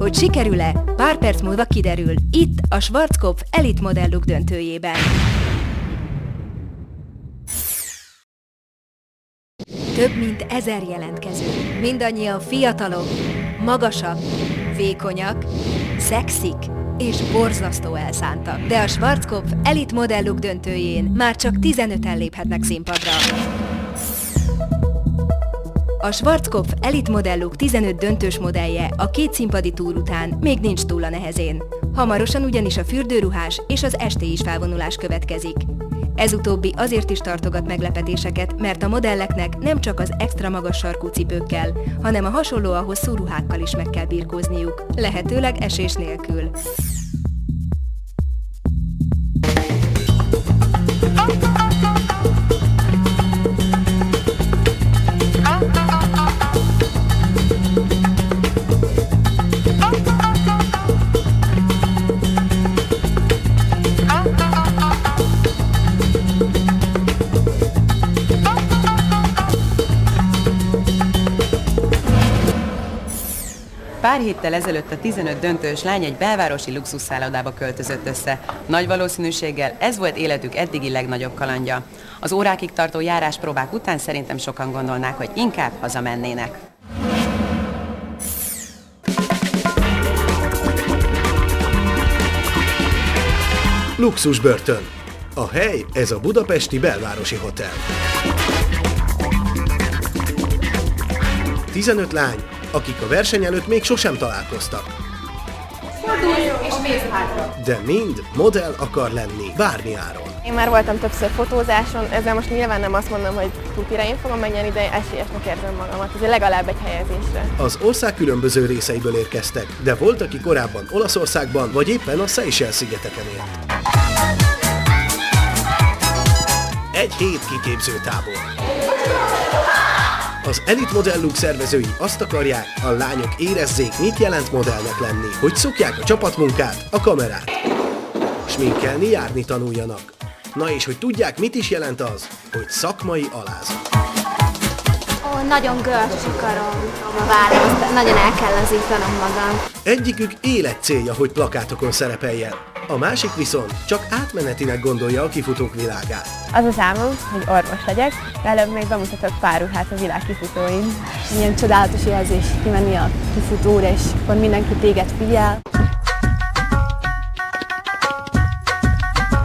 Hogy sikerül-e, pár perc múlva kiderül, itt a Schwarzkopf Elite modelluk döntőjében. Több mint 1000 jelentkező, mindannyian fiatalok, magasak, vékonyak, szexik és borzasztó elszántak. De a Schwarzkopf Elite modelluk döntőjén már csak 15-en léphetnek színpadra. A Schwarzkopf Elite modelluk 15 döntős modellje a 2 színpadi túr után még nincs túl a nehezén. Hamarosan ugyanis a fürdőruhás és az estélyis felvonulás következik. Ez utóbbi azért is tartogat meglepetéseket, mert a modelleknek nem csak az extra magas sarkú cipőkkel, hanem a hasonlóan hosszú ruhákkal is meg kell birkózniuk, lehetőleg esés nélkül. Pár héttel ezelőtt a 15 döntős lány egy belvárosi luxusszállodába költözött össze. Nagy valószínűséggel ez volt életük eddigi legnagyobb kalandja. Az órákig tartó járáspróbák után szerintem sokan gondolnák, hogy inkább hazamennének. Luxusbörtön. A hely ez a budapesti belvárosi hotel. 15 lány, akik a verseny előtt még sosem találkoztak. De mind modell akar lenni, bármi áron. Én már voltam többször fotózáson, ezzel most nyilván nem azt mondom, hogy tutira én fogom megnyerni, de esélyesnek érzem magamat, azért legalább egy helyezésre. Az ország különböző részeiből érkeztek, de volt, aki korábban Olaszországban, vagy éppen a Seychelles-szigeteken élt. Egy hét kiképző tábor. Az Elite modelluk szervezői azt akarják, a lányok érezzék, mit jelent modellnek lenni, hogy szokják a csapatmunkát, a kamerát. Sminkelni, járni tanuljanak. Na és hogy tudják, mit is jelent az, hogy szakmai alázat. Nagyon görcs akarom a vállam, nagyon el kell lazítanom magam. Egyikük életcélja, hogy plakátokon szerepeljen. A másik viszont csak átmenetinek gondolja a kifutók világát. Az az álmom, hogy orvos legyek, de előbb még bemutatok pár ruhát a világ kifutóin. Milyen csodálatos érzés kimenni a kifutóra, és akkor mindenki téged figyel.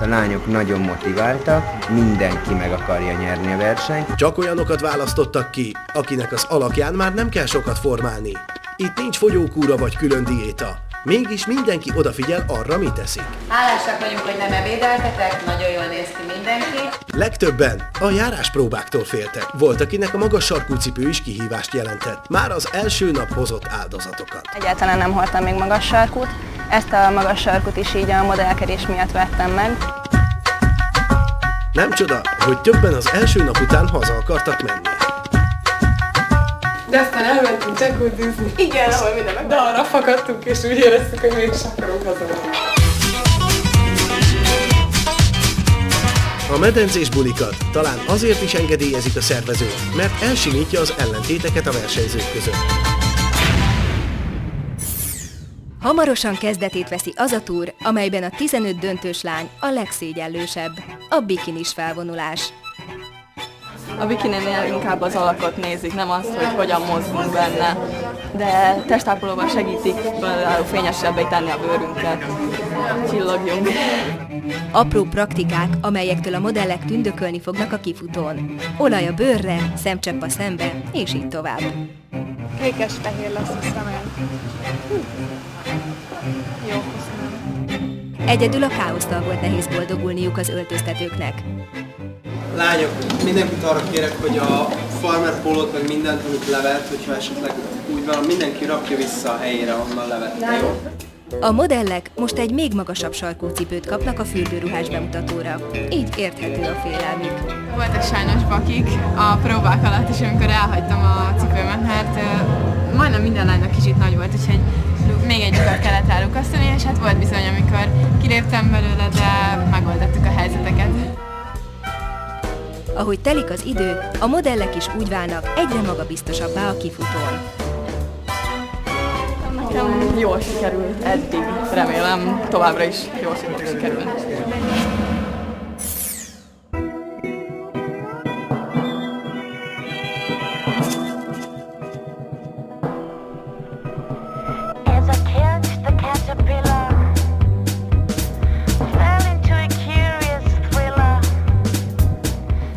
A lányok nagyon motiváltak, mindenki meg akarja nyerni a versenyt. Csak olyanokat választottak ki, akinek az alakján már nem kell sokat formálni. Itt nincs fogyókúra vagy külön diéta. Mégis mindenki odafigyel arra, mit teszik. Hálásak vagyunk, hogy nem ebédeltetek, nagyon jól néz ki mindenki. Legtöbben a járáspróbáktól féltek. Volt, akinek a magas sarkú cipő is kihívást jelentett. Már az első nap hozott áldozatokat. Egyáltalán nem hordtam még magas sarkút, ezt a magas sarkút is így a modellkedés miatt vettem meg. Nem csoda, hogy többen az első nap után haza akartak menni. De aztán elmentünk csekódűzni. Igen, ahol minden de arra fakadtunk, és úgy éreztük, hogy mégsem akarunk hazamenni. A medencés bulikat talán azért is engedélyezik a szervező, mert elsimítja az ellentéteket a versenyzők között. Hamarosan kezdetét veszi az a túr, amelyben a 15 döntős lány a legszégyenlősebb, a bikinis felvonulás. A bikininél inkább az alakot nézik, nem azt, hogy hogyan mozgunk benne. De testápolóban segítik például fényesebbé tenni a bőrünket. Csillogjunk. Apró praktikák, amelyektől a modellek tündökölni fognak a kifutón. Olaj a bőrre, szemcsepp a szembe, és így tovább. Kékes-fehér lesz a szemem. Jó, köszönöm. Egyedül a káosztal volt nehéz boldogulniuk az öltöztetőknek. Lányok, mindenkit arra kérek, hogy a farmer pólót meg mindent, amit levett, hogyha esetleg úgy van, mindenki rakja vissza a helyére, ahonnan levette, jó? A modellek most egy még magasabb sarkú cipőt kapnak a fürdőruhás bemutatóra. Így érthető a félelmük. Voltak sajnos bakik a próbák alatt is, amikor elhagytam a cipőmet, mert majdnem minden lánynak kicsit nagy volt, úgyhogy még egy lyukat kellett elukasztani, és hát volt bizony, amikor kiléptem belőle, de megoldottuk a helyzeteket. Ahogy telik az idő, a modellek is úgy válnak egyre magabiztosabbá a kifutón. Nekem jól sikerült eddig, remélem továbbra is jól sikerül.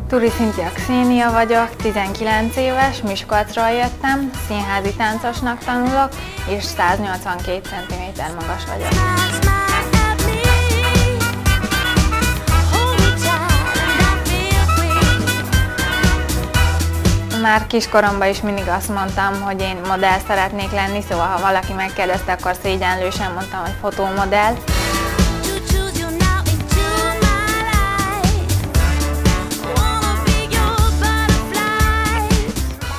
Turi Szintia Xénia vagyok, 19 éves, Miskolcról jöttem, színházi táncosnak tanulok, és 182 cm magas vagyok. Már kiskoromban is mindig azt mondtam, hogy én modell szeretnék lenni, szóval ha valaki megkérdezte, akkor szégyenlősen mondtam, hogy fotómodell.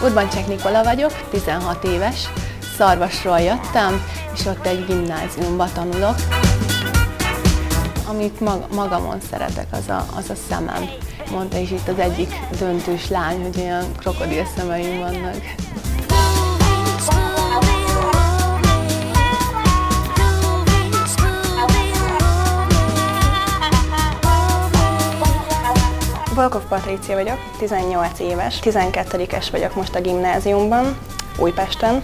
Urbancsák Nikola vagyok, 16 éves, Szarvasról jöttem, és ott egy gimnáziumba tanulok. Amit magamon szeretek, az a szemem. Mondta is itt az egyik döntős lány, hogy olyan krokodil szemeim vannak. Volkov Patrícia vagyok, 18 éves, 12-es vagyok most a gimnáziumban, Újpesten.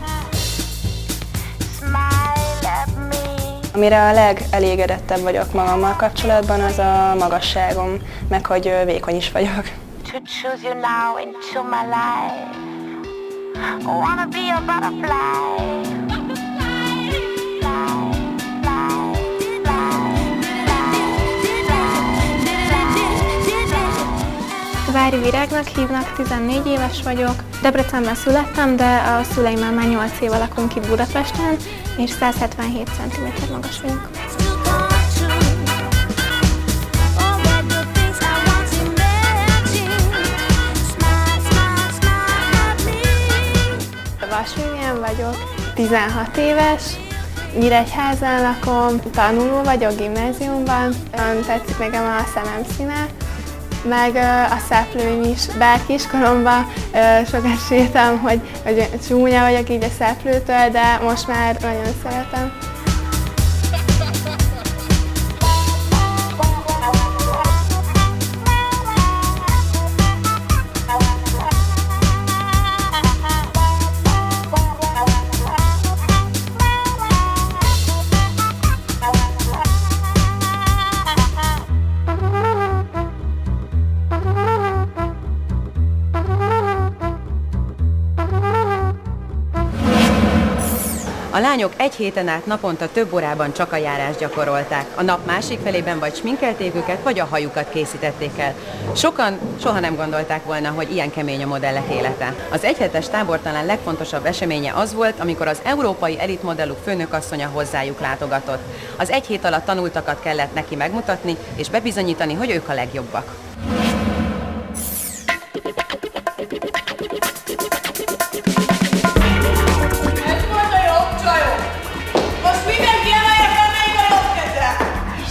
Amire a legelégedettebb vagyok magammal kapcsolatban, az a magasságom, meg hogy vékony is vagyok. Vári Virágnak hívnak, 14 éves vagyok. Debrecenben születtem, de a szüleimmel már 8 éve lakunk itt Budapesten, és 177 cm magas vagyok. Vasvivien vagyok, 16 éves, Nyíregyházán lakom, tanuló vagyok gimnáziumban, tetszik nekem a szemem színe, meg a szeplőim is, bár kiskoromban sokat sírtam, hogy csúnya vagyok így a szeplőtől, de most már nagyon szeretem. A lányok egy héten át naponta több órában csak a járást gyakorolták. A nap másik felében vagy sminkelték őket, vagy a hajukat készítették el. Sokan soha nem gondolták volna, hogy ilyen kemény a modellek élete. Az egyhetes tábor talán legfontosabb eseménye az volt, amikor az európai elitmodelluk főnökasszonya hozzájuk látogatott. Az egy hét alatt tanultakat kellett neki megmutatni, és bebizonyítani, hogy ők a legjobbak.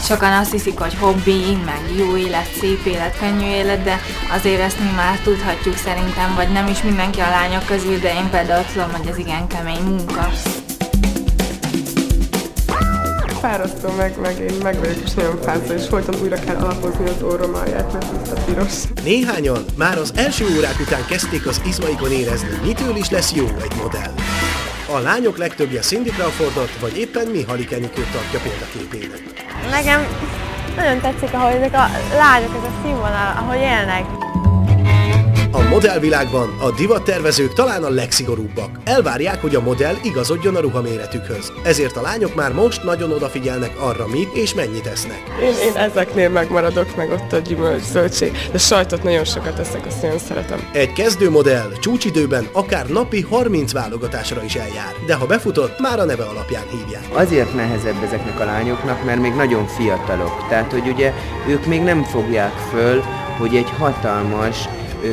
Sokan azt hiszik, hogy hobbi, meg jó élet, szép élet, könnyű élet, de azért ezt mi már tudhatjuk szerintem, vagy nem is mindenki a lányok közül, de én például tudom, hogy ez igen kemény munka. Fárasztó meg én meg vagyok is nagyon fázva, és folyton újra kell alapozni az orrom alját, mert tiszta piros. Néhányan már az első órák után kezdték az izmaikon érezni, mitől is lesz jó egy modell. A lányok legtöbbje Cindy Crawfordot, vagy éppen Mihaly Enikőt tartja példaképének. Nekem nagyon tetszik, ahogy ezek a lányok, ez a színvonal, ahogy élnek. A modellvilágban a divattervezők talán a legszigorúbbak. Elvárják, hogy a modell igazodjon a ruhaméretükhöz. Ezért a lányok már most nagyon odafigyelnek arra, mit és mennyit esznek. Én ezeknél megmaradok, meg ott a gyümölcs, zöldség, de sajtot nagyon sokat eszek, azt nagyon szeretem. Egy kezdőmodell csúcsidőben akár napi 30 válogatásra is eljár, de ha befutott, már a neve alapján hívják. Azért nehezebb ezeknek a lányoknak, mert még nagyon fiatalok. Tehát, hogy ugye ők még nem fogják föl, hogy egy hatalmas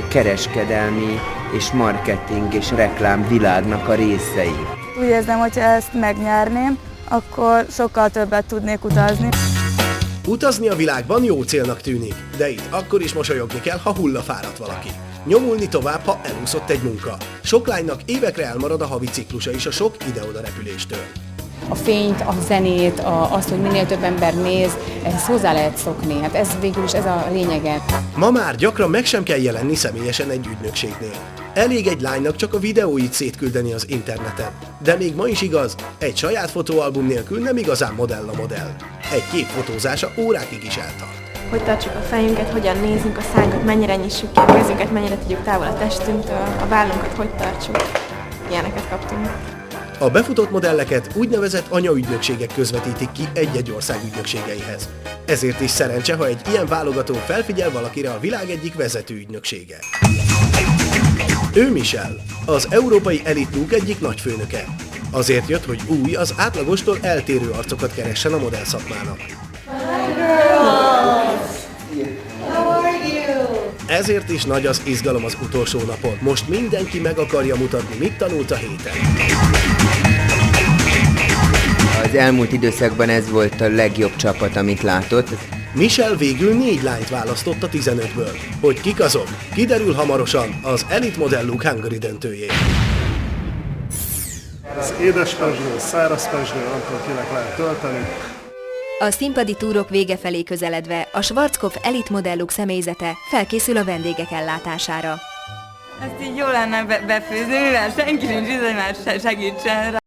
kereskedelmi és marketing és reklám világnak a részei. Úgy érzem, hogy ha ezt megnyerném, akkor sokkal többet tudnék utazni. Utazni a világban jó célnak tűnik, de itt akkor is mosolyogni kell, ha hullafáradt valaki. Nyomulni tovább, ha elúszott egy munka. Sok lánynak évekre elmarad a havi ciklusa is a sok ide-oda repüléstől. a fényt, a zenét, azt, hogy minél több ember néz, ehhez hozzá lehet szokni. Hát ez végül is ez a lényege. Ma már gyakran meg sem kell jelenni személyesen egy ügynökségnél. Elég egy lánynak csak a videóit szétküldeni az interneten. De még ma is igaz, egy saját fotóalbum nélkül nem igazán modell a modell. Egy kép fotózása órákig is eltart. Hogy tartsuk a fejünket, hogyan nézzünk a szánkat, mennyire nyissuk ki a kezünket, mennyire tegyük távol a testünktől, a vállunkat hogy tartsuk. Ilyeneket kaptunk. A befutott modelleket úgynevezett anyaügynökségek közvetítik ki egy-egy ország ügynökségeihez. Ezért is szerencse, ha egy ilyen válogató felfigyel valakire a világ egyik vezető ügynöksége. Ő Michel, az európai Elite Look egyik nagyfőnöke. Azért jött, hogy új, az átlagostól eltérő arcokat keressen a modell szakmának. Ezért is nagy az izgalom az utolsó napon. Most mindenki meg akarja mutatni, mit tanult a héten. Az elmúlt időszakban ez volt a legjobb csapat, amit látott. Michel végül 4 lányt választott a 15-ből. Hogy kik azok, kiderül hamarosan az Elite Model Look Hungary döntőjén. Az édes pesgő, száraz pesgő, nem tudom, kinek lehet tölteni. A színpadi túrok vége felé közeledve a Schwarzkopf Elite Model Look személyzete felkészül a vendégek ellátására. Ezt így jó lenne befőzni, mivel senki nincs, hogy már segítsen rá.